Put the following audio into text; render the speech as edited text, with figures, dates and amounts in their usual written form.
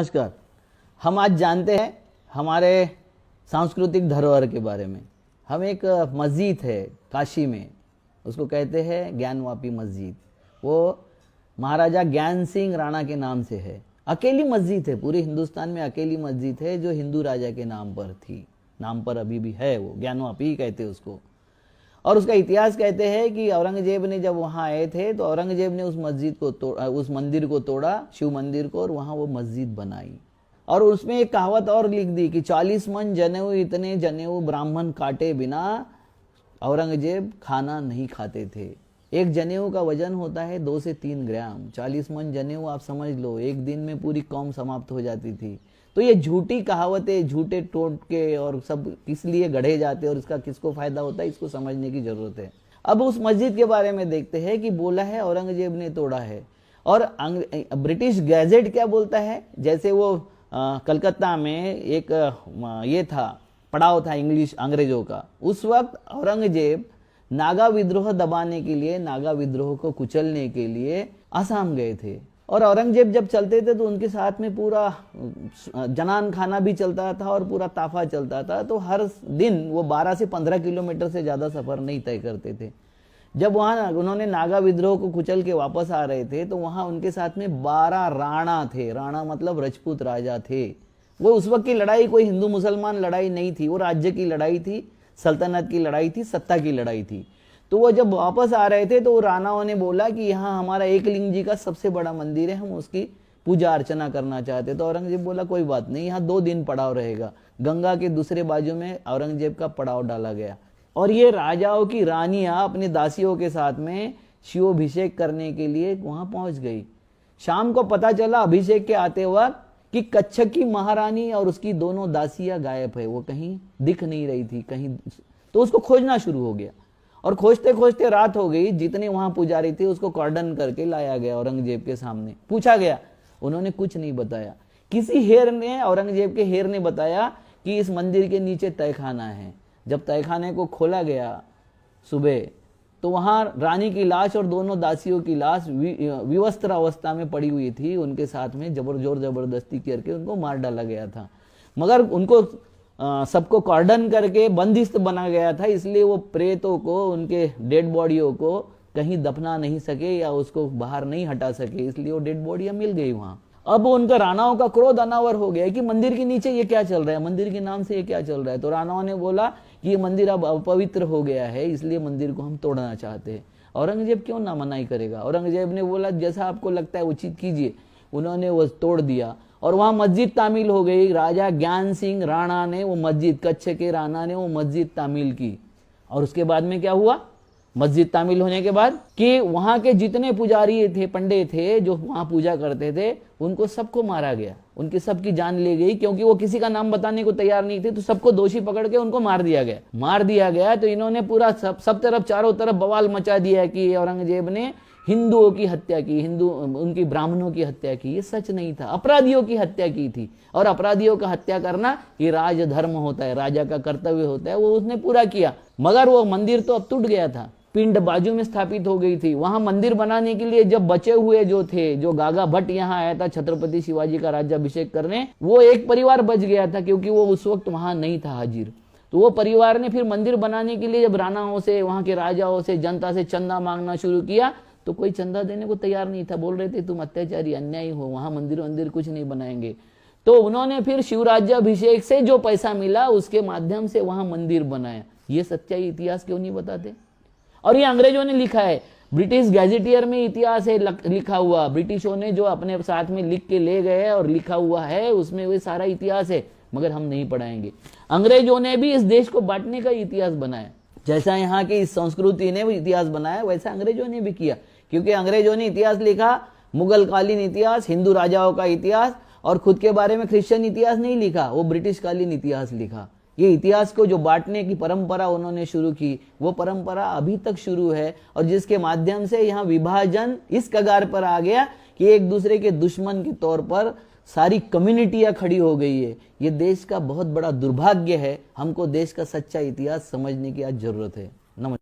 नमस्कार। हम आज जानते हैं हमारे सांस्कृतिक धरोहर के बारे में। हम एक मस्जिद है काशी में, उसको कहते हैं ज्ञानवापी मस्जिद। वो महाराजा ज्ञान सिंह राणा के नाम से है। अकेली मस्जिद है, पूरे हिंदुस्तान में अकेली मस्जिद है जो हिंदू राजा के नाम पर थी, नाम पर अभी भी है, वो ज्ञानवापी कहते हैं उसको। और उसका इतिहास कहते हैं कि औरंगजेब ने जब वहाँ आए थे तो औरंगजेब ने उस मस्जिद को उस मंदिर को तोड़ा, शिव मंदिर को, और वहाँ वो मस्जिद बनाई। और उसमें एक कहावत और लिख दी कि 40 मन जनेऊ, इतने जनेऊ ब्राह्मण काटे बिना औरंगजेब खाना नहीं खाते थे। एक जनेऊ का वजन होता है 2 से 3 ग्राम। 40 मन जनेऊ आप समझ लो, एक दिन में पूरी कौम समाप्त हो जाती थी। तो ये झूठी कहावतें, झूठे टोटके और सब किस लिए गढ़े जाते हैं और इसका किसको फायदा होता है, इसको समझने की जरूरत है। अब उस मस्जिद के बारे में देखते हैं कि बोला है औरंगजेब ने तोड़ा है। और ब्रिटिश गैजेट क्या बोलता है, जैसे वो कलकत्ता में एक ये था, पड़ाव था इंग्लिश अंग्रेजों का। उस वक्त औरंगजेब नागा विद्रोह दबाने के लिए, नागा विद्रोह को कुचलने के लिए आसाम गए थे। और औरंगजेब जब चलते थे तो उनके साथ में पूरा जनान खाना भी चलता था और पूरा ताफा चलता था। तो हर दिन वो 12 से 15 किलोमीटर से ज़्यादा सफ़र नहीं तय करते थे। जब वहाँ उन्होंने नागा विद्रोह को कुचल के वापस आ रहे थे तो वहाँ उनके साथ में 12 राणा थे। राणा मतलब राजपूत राजा थे। वो उस वक्त की लड़ाई कोई हिंदू मुसलमान लड़ाई नहीं थी, वो राज्य की लड़ाई थी, सल्तनत की लड़ाई थी, सत्ता की लड़ाई थी। तो वो जब वापस आ रहे थे तो राणाओं ने बोला कि यहाँ हमारा एकलिंग जी का सबसे बड़ा मंदिर है, हम उसकी पूजा अर्चना करना चाहते। तो औरंगजेब बोला कोई बात नहीं, यहाँ 2 दिन पड़ाव रहेगा। गंगा के दूसरे बाजू में औरंगजेब का पड़ाव डाला गया। और ये राजाओं की रानियां अपने दासियों के साथ में शिवाभिषेक करने के लिए वहां पहुंच गई। शाम को पता चला अभिषेक के आते वक्त कि कच्छक की महारानी और उसकी दोनों दासियां गायब है, वो कहीं दिख नहीं रही थी कहीं। तो उसको खोजना शुरू हो गया और खोजते खोजते रात हो गई। जितने वहां पुजारी थे उसको कॉर्डन करके लाया गया औरंगजेब के सामने, पूछा गया, उन्होंने कुछ नहीं बताया। किसी हेर ने, औरंगजेब के हेर ने बताया कि इस मंदिर के नीचे तहखाना है। जब तहखाने को खोला गया सुबह तो वहां रानी की लाश और दोनों दासियों की लाश विवस्त्र अवस्था में पड़ी हुई थी। उनके साथ में जोर जबरदस्ती करके उनको मार डाला गया था। मगर उनको सबको कॉर्डन करके बंदिस्त बना गया था, इसलिए वो प्रेतों को, उनके डेड बॉडियों को कहीं दफना नहीं सके या उसको बाहर नहीं हटा सके, इसलिए वो डेड बॉडियां मिल गई वहां। अब उनका राणाओं का क्रोध अनावर हो गया कि मंदिर के नीचे ये क्या चल रहा है, मंदिर के नाम से ये क्या चल रहा है। तो राणाओं ने बोला कि ये मंदिर अब अपवित्र हो गया है, इसलिए मंदिर को हम तोड़ना चाहते हैं। औरंगजेब क्यों ना मनाही करेगा। औरंगजेब ने बोला जैसा आपको लगता है उचित कीजिए। उन्होंने वो तोड़ दिया और वहां मस्जिद तामील हो गई। राजा ज्ञान सिंह राणा ने वो मस्जिद, कच्छ के राणा ने वो मस्जिद तामील की। और उसके बाद में क्या हुआ, मस्जिद तामील होने के बाद कि वहां के जितने पुजारी थे, पंडे थे जो वहां पूजा करते थे, उनको सबको मारा गया, उनकी सबकी जान ले गई, क्योंकि वो किसी का नाम बताने को तैयार नहीं थे। तो सबको दोषी पकड़ के उनको मार दिया गया। तो इन्होंने पूरा सब तरफ, चारों तरफ बवाल मचा दिया कि औरंगजेब ने हिंदुओं की हत्या की, उनकी ब्राह्मणों की हत्या की। ये सच नहीं था, अपराधियों की हत्या की थी। और अपराधियों का हत्या करना ये राजधर्म होता है, राजा का कर्तव्य होता है, वो उसने पूरा किया। मगर वो मंदिर तो अब टूट गया था, पिंड बाजू में स्थापित हो गई थी। वहां मंदिर बनाने के लिए जब बचे हुए जो थे, जो गागा भट्ट यहाँ आया था छत्रपति शिवाजी का राज्याभिषेक करने, वो एक परिवार बच गया था क्योंकि वो उस वक्त वहां नहीं था हाजिर। तो वो परिवार ने फिर मंदिर बनाने के लिए जब राणाओं से, वहां के राजाओं से, जनता से चंदा मांगना शुरू किया तो कोई चंदा देने को तैयार नहीं था। बोल रहे थे तुम अत्याचारी, अन्यायी हो, वहां मंदिर कुछ नहीं बनाएंगे। तो उन्होंने फिर शिवराज्याभिषेक से जो पैसा मिला उसके माध्यम से वहां मंदिर बनाया। ये सच्चाई इतिहास क्यों नहीं बताते। और ये अंग्रेजों ने लिखा है, ब्रिटिश गैजेटियर में इतिहास है लिखा हुआ। ब्रिटिशों ने जो अपने साथ में लिख के ले गए और लिखा हुआ है उसमें वो सारा इतिहास है, मगर हम नहीं पढ़ाएंगे। अंग्रेजों ने भी इस देश को बांटने का इतिहास बनाया। जैसा यहाँ की इस संस्कृति ने इतिहास बनाया वैसा अंग्रेजों ने भी किया, क्योंकि अंग्रेजों ने इतिहास लिखा, मुगल कालीन इतिहास, हिंदू राजाओं का इतिहास, और खुद के बारे में क्रिश्चियन इतिहास नहीं लिखा, वो ब्रिटिश कालीन इतिहास लिखा। ये इतिहास को जो बांटने की परंपरा उन्होंने शुरू की, वो परंपरा अभी तक शुरू है, और जिसके माध्यम से यहाँ विभाजन इस कगार पर आ गया कि एक दूसरे के दुश्मन के तौर पर सारी कम्युनिटियां खड़ी हो गई है। ये देश का बहुत बड़ा दुर्भाग्य है। हमको देश का सच्चा इतिहास समझने की आज जरूरत है। नमस्कार।